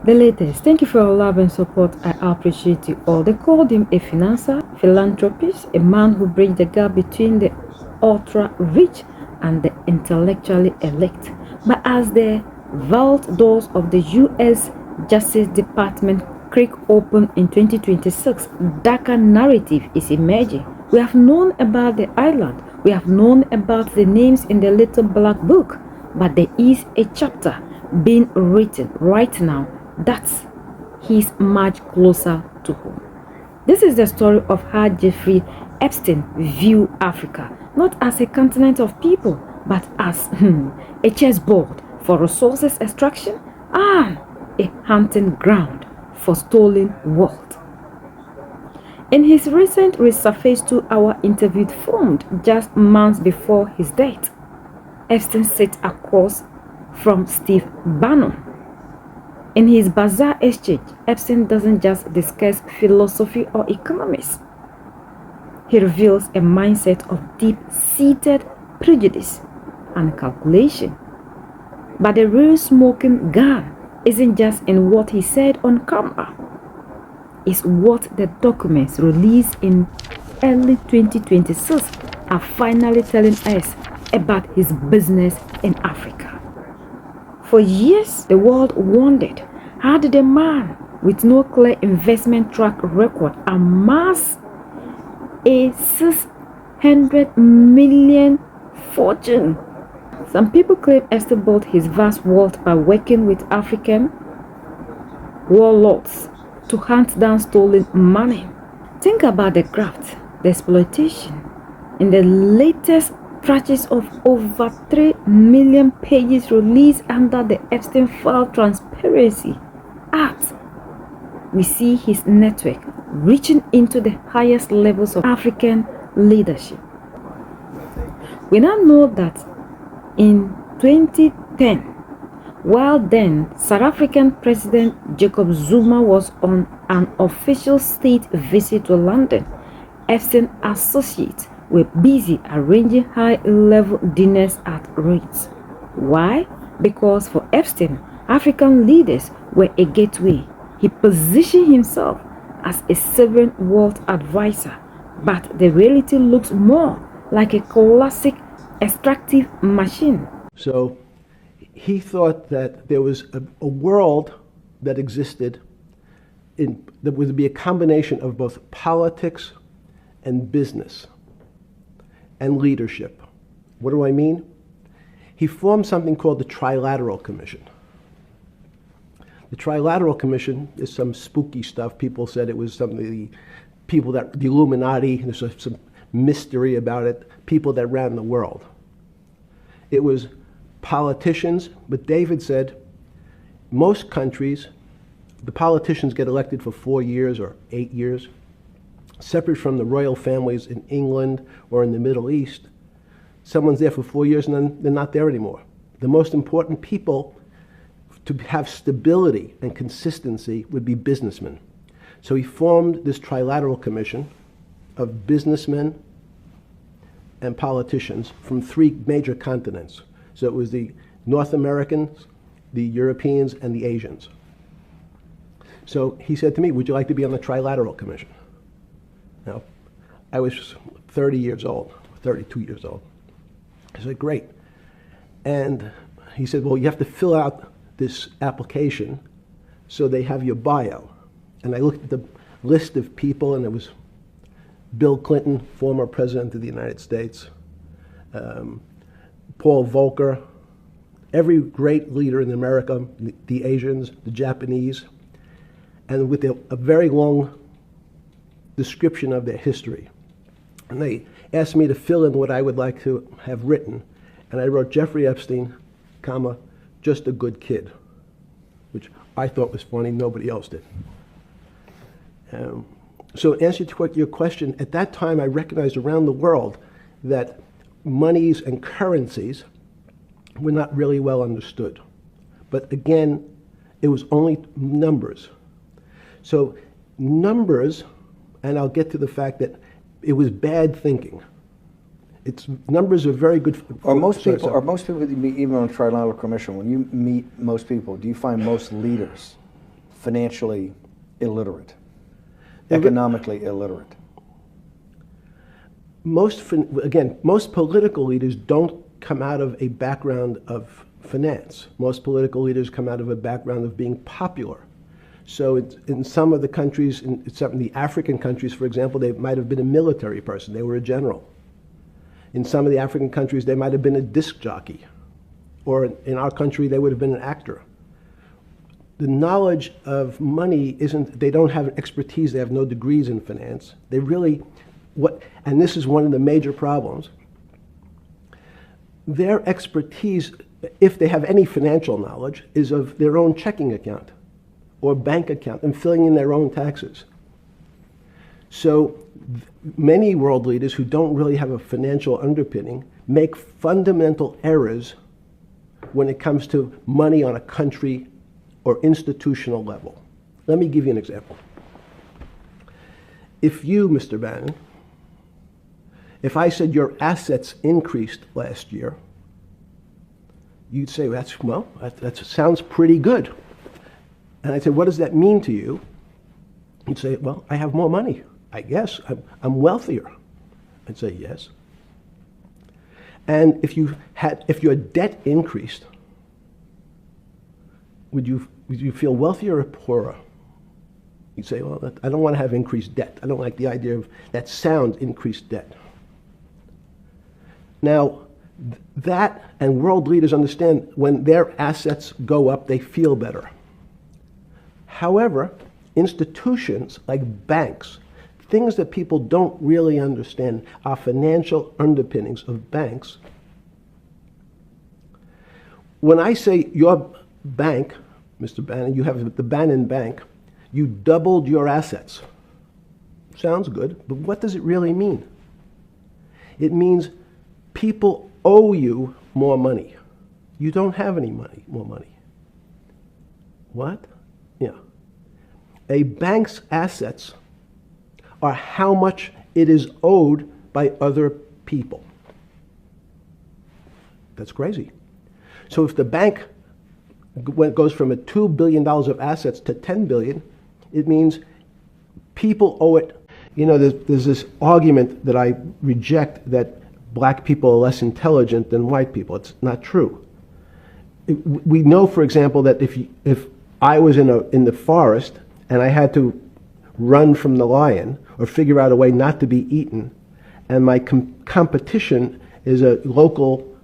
The latest. Thank you for your love and support. I appreciate you all. They called him a financer, philanthropist, a man who bridged the gap between the ultra rich and the intellectually elect. But as the vault doors of the US Justice Department crack open in 2026, darker narrative is emerging. We have known about the island. We have known about the names in the little black book. But there is a chapter being written right now that's he's much closer to home. This is the story of how Jeffrey Epstein viewed Africa, not as a continent of people, but as a chessboard for resources extraction and a hunting ground for stolen wealth. In his recent resurfaced 2-hour interview filmed just months before his death, Epstein sits across from Steve Bannon. In his bizarre exchange, Epstein doesn't just discuss philosophy or economics. He reveals a mindset of deep-seated prejudice and calculation. But the real smoking gun isn't just in what he said on camera. It's what the documents released in early 2026 are finally telling us about his business in Africa. For years, the world wondered, how did a man with no clear investment track record amass a 600 million fortune? Some people claim Epstein built his vast wealth by working with African warlords to hunt down stolen money. Think about the graft, the exploitation. In the latest batches of over 3 million pages released under the Epstein File Transparency Act, we see his network reaching into the highest levels of African leadership. We now know that in 2010, while then South African President Jacob Zuma was on an official state visit to London, Epstein associates were busy arranging high-level dinners at Ritz. Why? Because for Epstein, African leaders were a gateway. He positioned himself as a sovereign wealth advisor, but the reality looks more like a classic extractive machine. So he thought that there was a world that existed that would be a combination of both politics and business and leadership. What do I mean? He formed something called the Trilateral Commission. The Trilateral Commission is some spooky stuff. People said it was something, the Illuminati, there's some mystery about it, people that ran the world. It was politicians, but David said most countries, the politicians get elected for 4 years or 8 years, separate from the royal families in England or in the Middle East. Someone's there for 4 years and then they're not there anymore. The most important people to have stability and consistency would be businessmen. So he formed this Trilateral Commission of businessmen and politicians from 3 major continents. So it was the North Americans, the Europeans, and the Asians. So he said to me, would you like to be on the Trilateral Commission? Now, I was 30 years old, 32 years old. I said, great. And he said, well, you have to fill out this application so they have your bio. And I looked at the list of people, and it was Bill Clinton, former president of the United States, Paul Volcker, every great leader in America, the Asians, the Japanese, and with a very long description of their history. And they asked me to fill in what I would like to have written. And I wrote Jeffrey Epstein, comma, just a good kid, which I thought was funny, nobody else did. So in answer to your question, at that time I recognized around the world that monies and currencies were not really well understood. But again, it was only numbers. So numbers, and I'll get to the fact that it was bad thinking. Numbers are very good. Are most people that you meet, even on a Trilateral Commission, when you meet most people, do you find most leaders financially illiterate, economically illiterate? Most political leaders don't come out of a background of finance. Most political leaders come out of a background of being popular. So in some of the countries, in some of the African countries, for example, they might have been a military person. They were a general. In some of the African countries, they might have been a disc jockey. Or in our country, they would have been an actor. The knowledge of money they don't have expertise, they have no degrees in finance. They really, and this is one of the major problems, their expertise, if they have any financial knowledge, is of their own checking account or bank account and filling in their own taxes. So many world leaders who don't really have a financial underpinning make fundamental errors when it comes to money on a country or institutional level. Let me give you an example. If you, Mr. Bannon, if I said your assets increased last year, you'd say, that sounds pretty good. And I'd say, what does that mean to you? You'd say, well, I have more money. I guess I'm wealthier. I'd say, yes. And if your debt increased, would you feel wealthier or poorer? You'd say, well, I don't want to have increased debt. I don't like the idea of that sound, increased debt. Now, that and world leaders understand when their assets go up, they feel better. However, institutions like banks, things that people don't really understand are financial underpinnings of banks. When I say your bank, Mr. Bannon, you have the Bannon Bank, you doubled your assets. Sounds good, but what does it really mean? It means people owe you more money. You don't have any more money. What? Yeah. A bank's assets are how much it is owed by other people. That's crazy. So if the bank goes from $2 billion of assets to $10 billion, it means people owe it. You know, there's this argument that I reject that black people are less intelligent than white people. It's not true. We know, for example, that if I was in the forest and I had to run from the lion or figure out a way not to be eaten, and my competition is a local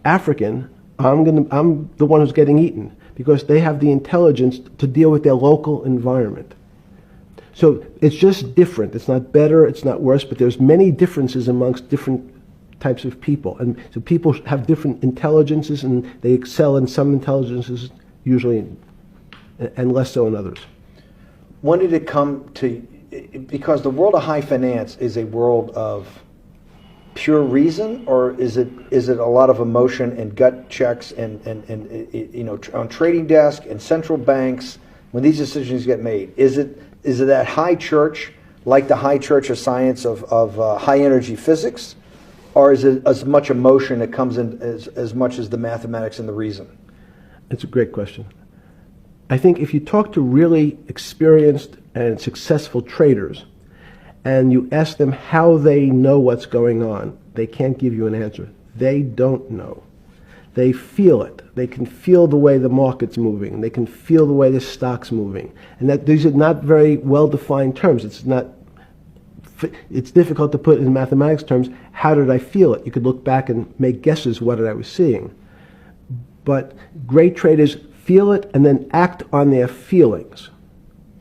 African, I'm the one who's getting eaten because they have the intelligence to deal with their local environment. So it's just different. It's not better, it's not worse, but there's many differences amongst different types of people. And so people have different intelligences and they excel in some intelligences usually and less so in others. When did it come to, because the world of high finance is a world of pure reason, or is it a lot of emotion and gut checks and you know, on trading desk and central banks when these decisions get made? Is it that high church, like the high church of science of high energy physics, or is it as much emotion that comes in as much as the mathematics and the reason? That's a great question. I think if you talk to really experienced and successful traders and you ask them how they know what's going on, they can't give you an answer. They don't know. They feel it. They can feel the way the market's moving. They can feel the way the stock's moving. And that these are not very well-defined terms. It's difficult to put in mathematics terms, how did I feel it? You could look back and make guesses what I was seeing. But great traders feel it and then act on their feelings.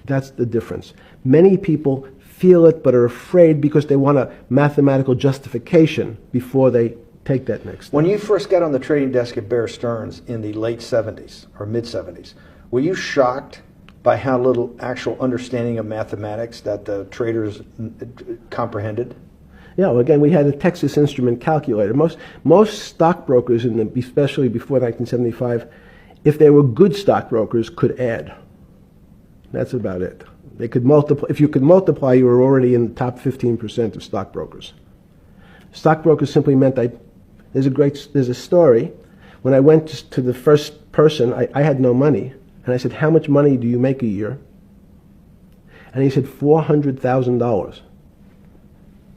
That's the difference. Many people feel it but are afraid because they want a mathematical justification before they take that next step. When you first got on the trading desk at Bear Stearns in the late 70s or mid 70s, were you shocked by how little actual understanding of mathematics that the traders comprehended? Yeah, well, again, we had a Texas Instrument calculator. Most stockbrokers, especially before 1975, if they were good stockbrokers, could add. That's about it. They could multiply. If you could multiply, you were already in the top 15% of stockbrokers. Stockbrokers simply meant there's a story. When I went to the first person, I had no money. And I said, how much money do you make a year? And he said, $400,000. I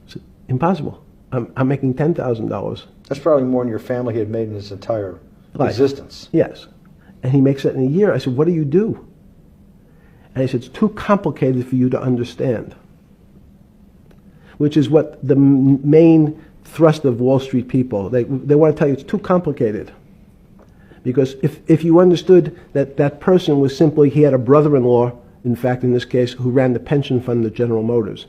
said, impossible. I'm making $10,000. That's probably more than your family had made in its entire Life. existence. Yes. And he makes that in a year. I said, what do you do? And he said, it's too complicated for you to understand. Which is what the main thrust of Wall Street people, they want to tell you it's too complicated. Because if you understood that that person was simply, he had a brother-in-law, in fact in this case, who ran the pension fund at General Motors.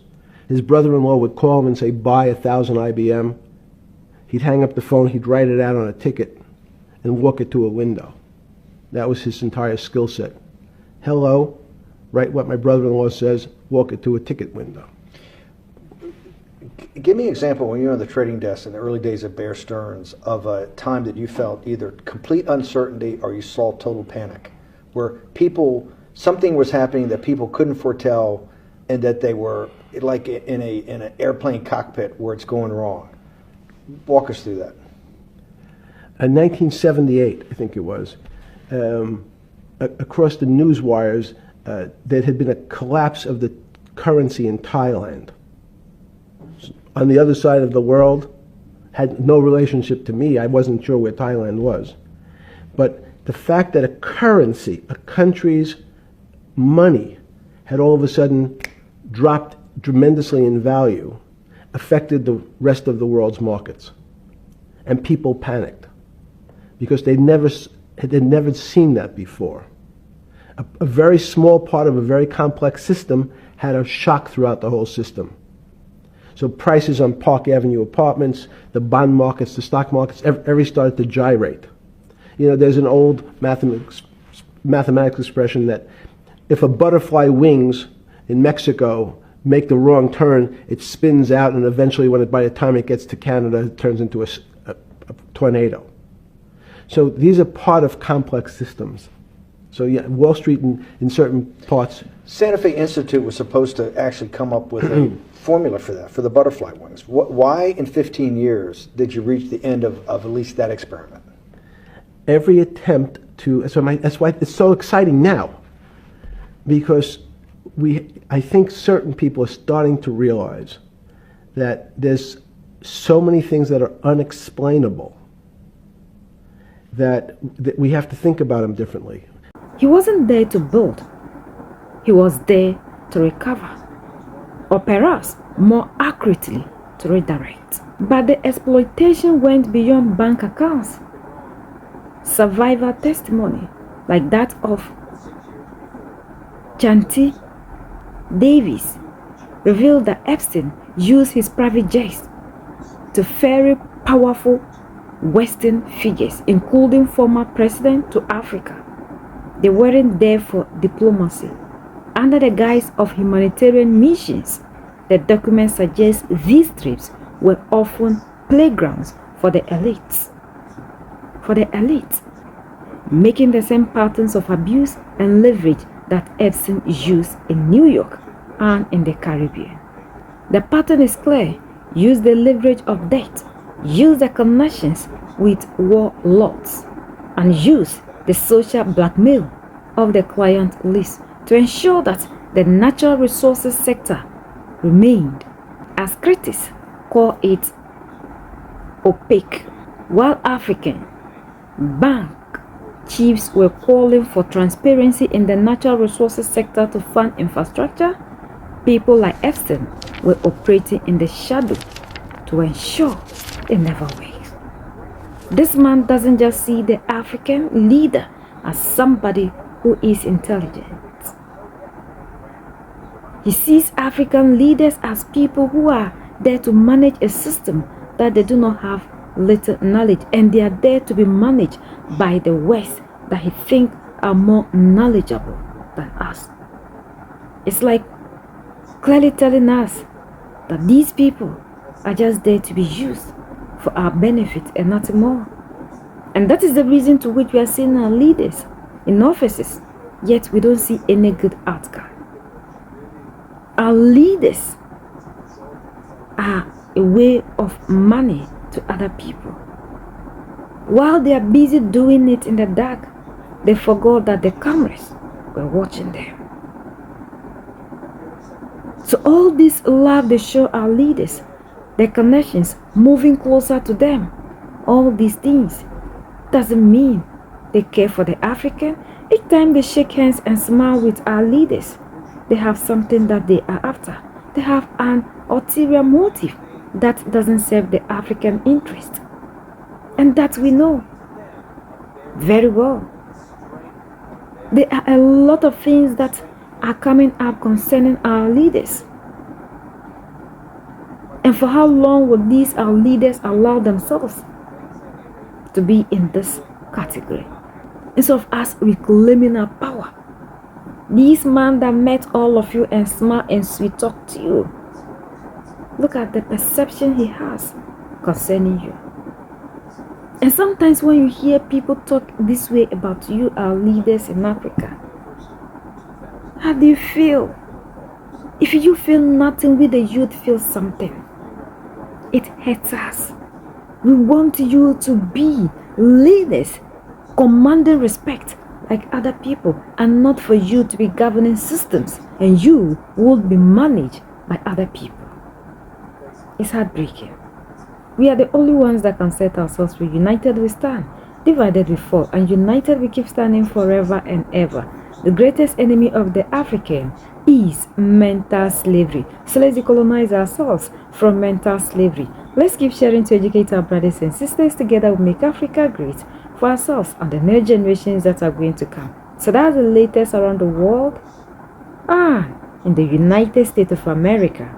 His brother-in-law would call him and say, buy 1,000 IBM. He'd hang up the phone, he'd write it out on a ticket and walk it to a window. That was his entire skill set. Hello, write what my brother-in-law says, walk it to a ticket window. Give me an example when you were on the trading desk in the early days of Bear Stearns of a time that you felt either complete uncertainty or you saw total panic, where something was happening that people couldn't foretell and that they were like in an airplane cockpit where it's going wrong. Walk us through that. In 1978, I think it was, across the news wires, there had been a collapse of the currency in Thailand. On the other side of the world, had no relationship to me. I wasn't sure where Thailand was. But the fact that a currency, a country's money, had all of a sudden dropped tremendously in value, affected the rest of the world's markets. And people panicked because they'd never seen that before. A very small part of a very complex system had a shock throughout the whole system. So prices on Park Avenue apartments, the bond markets, the stock markets, every started to gyrate. You know, there's an old mathematics expression that if a butterfly wings in Mexico make the wrong turn, it spins out, and eventually, by the time it gets to Canada, it turns into a tornado. So these are part of complex systems. So yeah, Wall Street in certain parts. Santa Fe Institute was supposed to actually come up with a formula for that, for the butterfly wings. Why in 15 years did you reach the end of at least that experiment? Every attempt to, that's why it's so exciting now, because I think certain people are starting to realize that there's so many things that are unexplainable that we have to think about them differently. He wasn't there to build. He was there to recover. Or perhaps, more accurately, to redirect. But the exploitation went beyond bank accounts. Survivor testimony, like that of Chanty Davis, revealed that Epstein used his private jets to ferry powerful Western figures, including former president, to Africa. They weren't there for diplomacy. Under the guise of humanitarian missions, the document suggests these trips were often playgrounds for the elites. Making the same patterns of abuse and leverage that Epstein used in New York and in the Caribbean. The pattern is clear. Use the leverage of debt, use the connections with warlords, and use the social blackmail of the client list to ensure that the natural resources sector remained, as critics call it, opaque, while African bank chiefs were calling for transparency in the natural resources sector to fund infrastructure. People like Epstein were operating in the shadow to ensure it never waves. This man doesn't just see the African leader as somebody who is intelligent. He sees African leaders as people who are there to manage a system that they do not have little knowledge, and they are there to be managed by the West that he thinks are more knowledgeable than us. It's like clearly telling us that these people are just there to be used for our benefit and nothing more. And that is the reason to which we are seeing our leaders in offices, yet we don't see any good outcome. Our leaders are a way of money to other people. While they are busy doing it in the dark, They forgot that the cameras were watching them. So all this love they show our leaders, their connections, moving closer to them, all these things doesn't mean they care for the African. Each time they shake hands and smile with our leaders, they have something that they are after. They have an ulterior motive that doesn't serve the African interest. And that we know very well. There are a lot of things that are coming up concerning our leaders. And for how long will these our leaders allow themselves to be in this category? Instead of us reclaiming our power. This man that met all of you and smiled and sweet talked to you, look at the perception he has concerning you. And sometimes when you hear people talk this way about you, our leaders in Africa, how do you feel? If you feel nothing, we the youth feel something. It hurts us. We want you to be leaders, commanding respect like other people, and not for you to be governing systems and you will be managed by other people. It's heartbreaking. We are the only ones that can set ourselves free. United we stand, divided we fall, and united we keep standing forever and ever. The greatest enemy of the African is mental slavery. So let's decolonize ourselves from mental slavery. Let's keep sharing to educate our brothers and sisters. Together we make Africa great for ourselves and the new generations that are going to come. So that's the latest around the world. In the United States of America.